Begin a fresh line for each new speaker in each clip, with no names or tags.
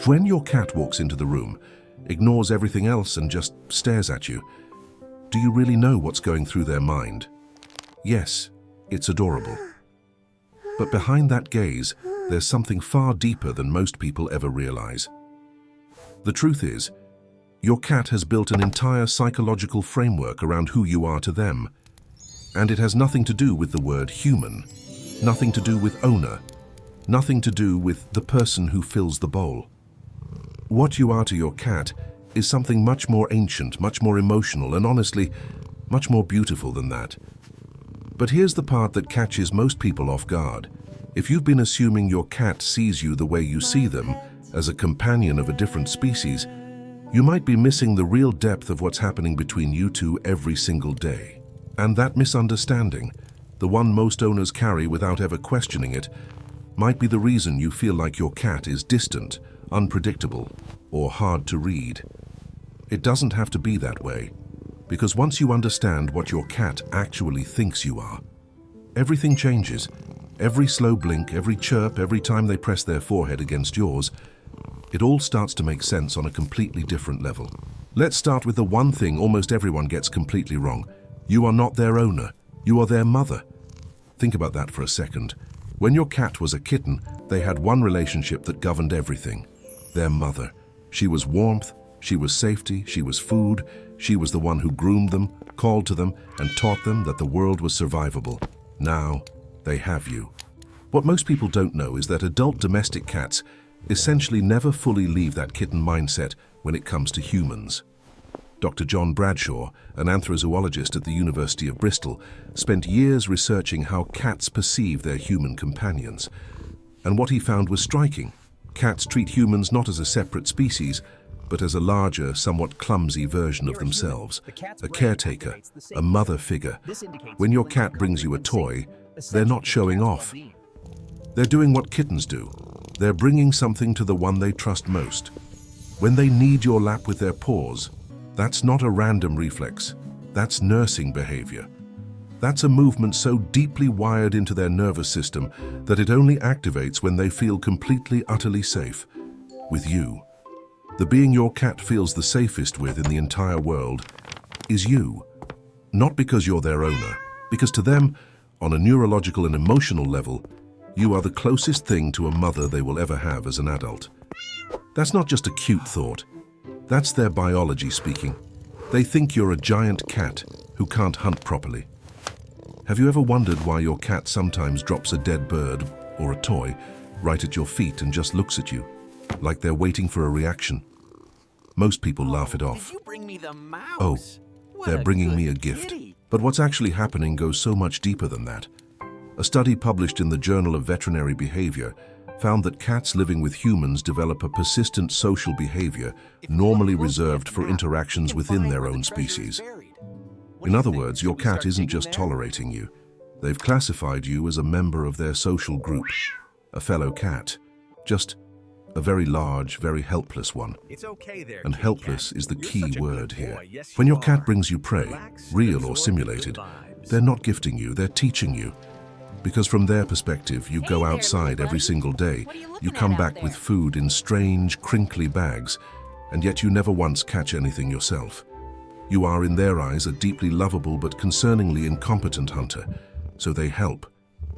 When your cat walks into the room, ignores everything else and just stares at you, do you really know what's going through their mind? Yes, it's adorable. But behind that gaze, there's something far deeper than most people ever realize. The truth is, your cat has built an entire psychological framework around who you are to them. And it has nothing to do with the word human, nothing to do with owner, nothing to do with the person who fills the bowl. What you are to your cat is something much more ancient, much more emotional, and honestly, much more beautiful than that. But here's the part that catches most people off guard. If you've been assuming your cat sees you the way you see them, as a companion of a different species, you might be missing the real depth of what's happening between you two every single day. And that misunderstanding, the one most owners carry without ever questioning it, might be the reason you feel like your cat is distant, unpredictable, or hard to read. It doesn't have to be that way, because once you understand what your cat actually thinks you are, everything changes. Every slow blink, every chirp, every time they press their forehead against yours, it all starts to make sense on a completely different level. Let's start with the one thing almost everyone gets completely wrong. You are not their owner, you are their mother. Think about that for a second. When your cat was a kitten, they had one relationship that governed everything. Their mother. She was warmth, she was safety, she was food, she was the one who groomed them, called to them, and taught them that the world was survivable. Now, they have you. What most people don't know is that adult domestic cats essentially never fully leave that kitten mindset when it comes to humans. Dr. John Bradshaw, an anthrozoologist at the University of Bristol, spent years researching how cats perceive their human companions. And what he found was striking. Cats treat humans not as a separate species, but as a larger, somewhat clumsy version of themselves. A caretaker, a mother figure. When your cat brings you a toy, they're not showing off. They're doing what kittens do. They're bringing something to the one they trust most. When they knead your lap with their paws, that's not a random reflex. That's nursing behavior. That's a movement so deeply wired into their nervous system that it only activates when they feel completely, utterly safe with you. The being your cat feels the safest with in the entire world is you. Not because you're their owner, because to them, on a neurological and emotional level, you are the closest thing to a mother they will ever have as an adult. That's not just a cute thought. That's their biology speaking. They think you're a giant cat who can't hunt properly. Have you ever wondered why your cat sometimes drops a dead bird or a toy right at your feet and just looks at you, like they're waiting for a reaction? Most people laugh it off.
Did you bring me the mouse?
Oh,
What
they're bringing me a
good
gift.
kitty.
But what's actually happening goes so much deeper than that. A study published in the Journal of Veterinary Behavior found that cats living with humans develop a persistent social behavior normally reserved for interactions within their own species. In other words, your cat isn't just tolerating you. They've classified you as a member of their social group, a fellow cat, just a very large, very helpless one.
It's okay there,
And
kitty
helpless
cat.
is the
You're
key
such a
word
good
here.
boy. Yes,
When
you
your cat
are.
brings you prey,
Relax,
real
absorb
or
the
simulated,
good vibes.
they're not gifting you, they're teaching you. Because from their perspective, you go
there,
outside
little
every
buddy.
single day,
What are you
you
looking
come
at out
back with
there?
food in strange, crinkly bags, and yet you never once catch anything yourself. You are, in their eyes, a deeply lovable but concerningly incompetent hunter. So they help.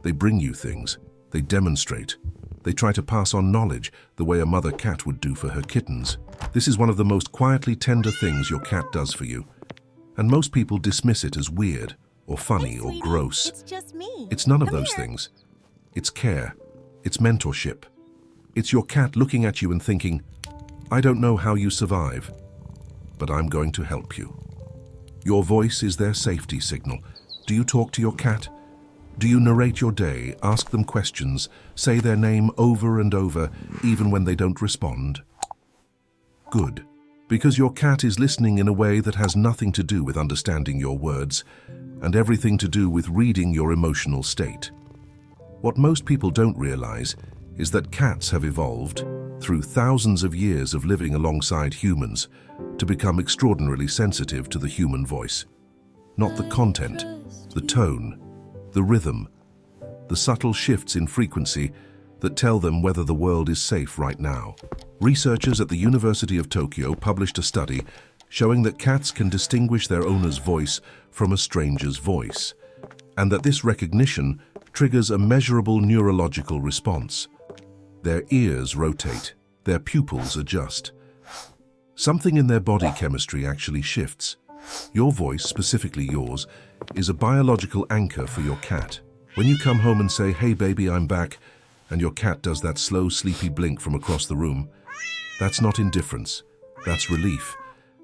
They bring you things. They demonstrate. They try to pass on knowledge the way a mother cat would do for her kittens. This is one of the most quietly tender things your cat does for you. And most people dismiss it as weird, or funny,
Hey,
or
sweetie,
gross.
It's just me.
It's none of
Come
those
here.
things. It's care. It's mentorship. It's your cat looking at you and thinking, I don't know how you survive, but I'm going to help you. Your voice is their safety signal. Do you talk to your cat? Do you narrate your day, ask them questions, say their name over and over, even when they don't respond? Good. Because your cat is listening in a way that has nothing to do with understanding your words, and everything to do with reading your emotional state. What most people don't realize is that cats have evolved, through thousands of years of living alongside humans, to become extraordinarily sensitive to the human voice. Not the content, the tone, the rhythm, the subtle shifts in frequency that tell them whether the world is safe right now. Researchers at the University of Tokyo published a study showing that cats can distinguish their owner's voice from a stranger's voice, and that this recognition triggers a measurable neurological response. Their ears rotate, their pupils adjust. Something in their body chemistry actually shifts. Your voice, specifically yours, is a biological anchor for your cat. When you come home and say, "Hey baby, I'm back," and your cat does that slow, sleepy blink from across the room, that's not indifference, that's relief.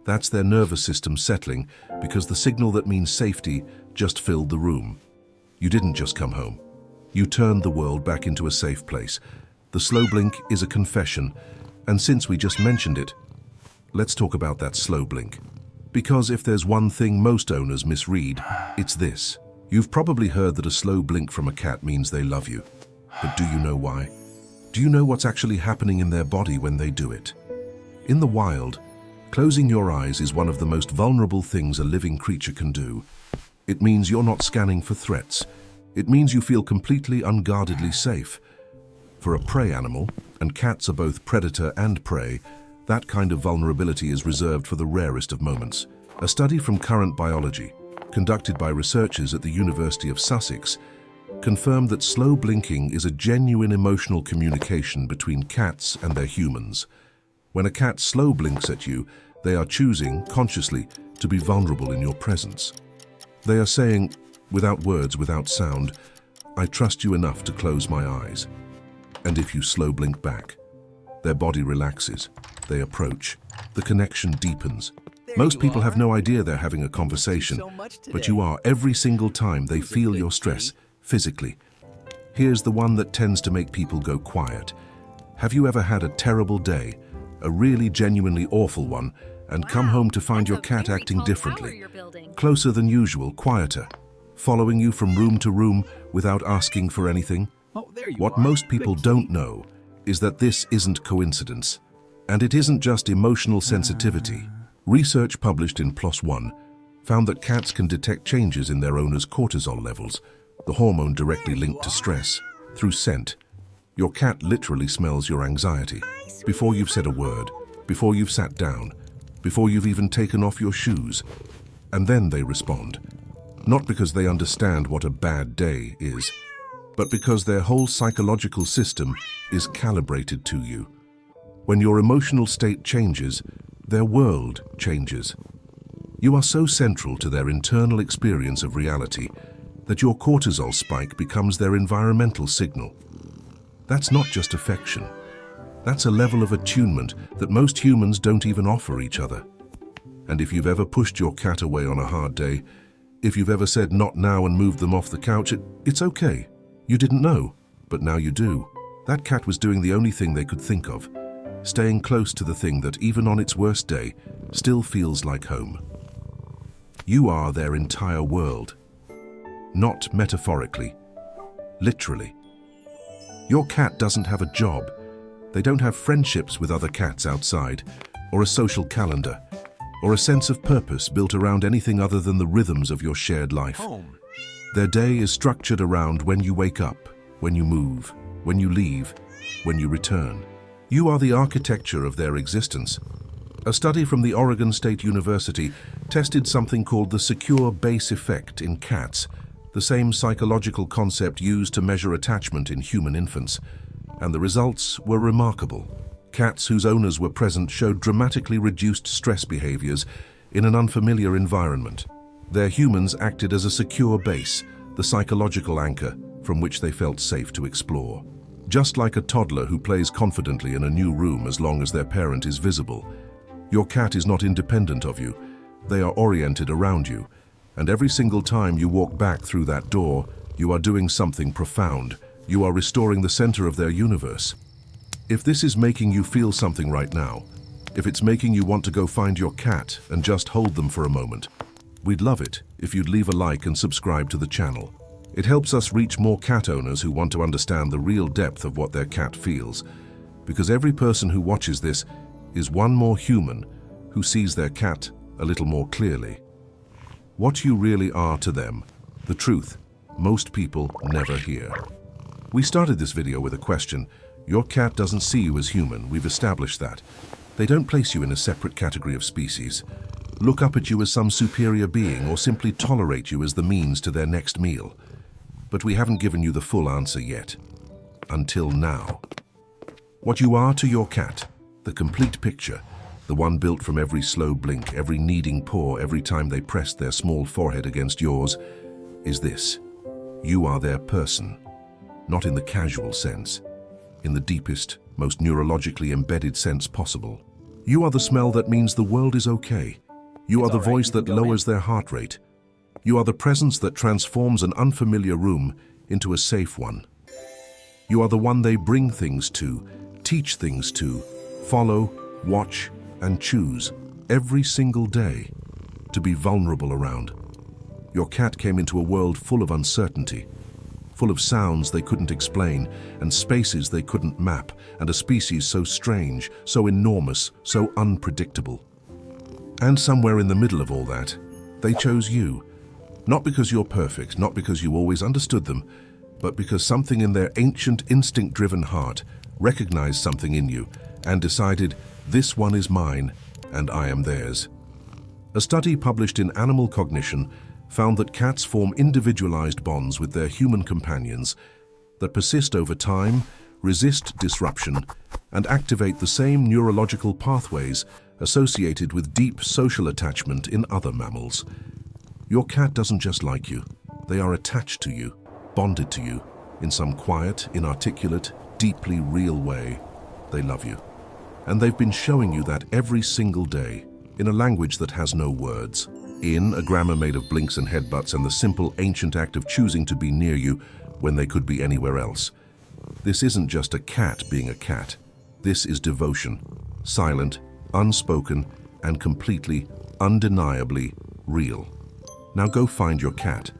That's their nervous system settling because the signal that means safety just filled the room. You didn't just come home. You turned the world back into a safe place. The slow blink is a confession, and since we just mentioned it, let's talk about that slow blink. Because if there's one thing most owners misread, it's this. You've probably heard that a slow blink from a cat means they love you. But do you know why? Do you know what's actually happening in their body when they do it? In the wild, closing your eyes is one of the most vulnerable things a living creature can do. It means you're not scanning for threats. It means you feel completely unguardedly safe. For a prey animal, and cats are both predator and prey, that kind of vulnerability is reserved for the rarest of moments. A study from Current Biology, conducted by researchers at the University of Sussex, confirmed that slow blinking is a genuine emotional communication between cats and their humans. When a cat slow blinks at you, they are choosing, consciously, to be vulnerable in your presence. They are saying, without words, without sound, "I trust you enough to close my eyes." And if you slow blink back, their body relaxes, they approach, the connection deepens. Most people have no idea they're having a conversation, but you are every single time they feel your stress, physically. Here's the one that tends to make people go quiet. Have you ever had a terrible day, a really genuinely awful one, and come home to find your cat acting differently, closer than usual, quieter, following you from room to room without asking for anything? What most people don't know is that this isn't coincidence, and it isn't just emotional sensitivity. Research published in PLOS ONE found that cats can detect changes in their owner's cortisol levels, the hormone directly linked to stress, through scent. Your cat literally smells your anxiety before you've said a word, before you've sat down, before you've even taken off your shoes. And then they respond. Not because they understand what a bad day is, but because their whole psychological system is calibrated to you. When your emotional state changes, their world changes. You are so central to their internal experience of reality that your cortisol spike becomes their environmental signal. That's not just affection. That's a level of attunement that most humans don't even offer each other. And if you've ever pushed your cat away on a hard day, if you've ever said "not now" and moved them off the couch, it's okay. You didn't know, but now you do. That cat was doing the only thing they could think of, staying close to the thing that, even on its worst day, still feels like home. You are their entire world. Not metaphorically, literally. Your cat doesn't have a job. They don't have friendships with other cats outside, or a social calendar, or a sense of purpose built around anything other than the rhythms of your shared life. Their day is structured around when you wake up, when you move, when you leave, when you return. You are the architecture of their existence. A study from the Oregon State University tested something called the secure base effect in cats, the same psychological concept used to measure attachment in human infants. And the results were remarkable. Cats whose owners were present showed dramatically reduced stress behaviors in an unfamiliar environment. Their humans acted as a secure base, the psychological anchor from which they felt safe to explore. Just like a toddler who plays confidently in a new room as long as their parent is visible, your cat is not independent of you. They are oriented around you, and every single time you walk back through that door, you are doing something profound. You are restoring the center of their universe. If this is making you feel something right now, if it's making you want to go find your cat and just hold them for a moment, we'd love it if you'd leave a like and subscribe to the channel. It helps us reach more cat owners who want to understand the real depth of what their cat feels, because every person who watches this is one more human who sees their cat a little more clearly. What you really are to them, the truth most people never hear. We started this video with a question. Your cat doesn't see you as human, we've established that. They don't place you in a separate category of species, look up at you as some superior being, or simply tolerate you as the means to their next meal. But we haven't given you the full answer yet. Until now. What you are to your cat, the complete picture, the one built from every slow blink, every kneading paw, every time they pressed their small forehead against yours, is this. You are their person. Not in the casual sense, in the deepest, most neurologically embedded sense possible. You are the smell that means the world is okay. You are the voice that lowers their heart rate. You are the presence that transforms an unfamiliar room into a safe one. You are the one they bring things to, teach things to, follow, watch, and choose every single day to be vulnerable around. Your cat came into a world full of uncertainty, full of sounds they couldn't explain, and spaces they couldn't map, and a species so strange, so enormous, so unpredictable. And somewhere in the middle of all that, they chose you. Not because you're perfect, not because you always understood them, but because something in their ancient, instinct-driven heart recognized something in you and decided, this one is mine, and I am theirs. A study published in Animal Cognition found that cats form individualized bonds with their human companions that persist over time, resist disruption, and activate the same neurological pathways associated with deep social attachment in other mammals. Your cat doesn't just like you. They are attached to you, bonded to you, in some quiet, inarticulate, deeply real way. They love you. And they've been showing you that every single day, in a language that has no words, in a grammar made of blinks and headbutts and the simple ancient act of choosing to be near you when they could be anywhere else. This isn't just a cat being a cat. This is devotion, silent, unspoken, and completely, undeniably real. Now go find your cat.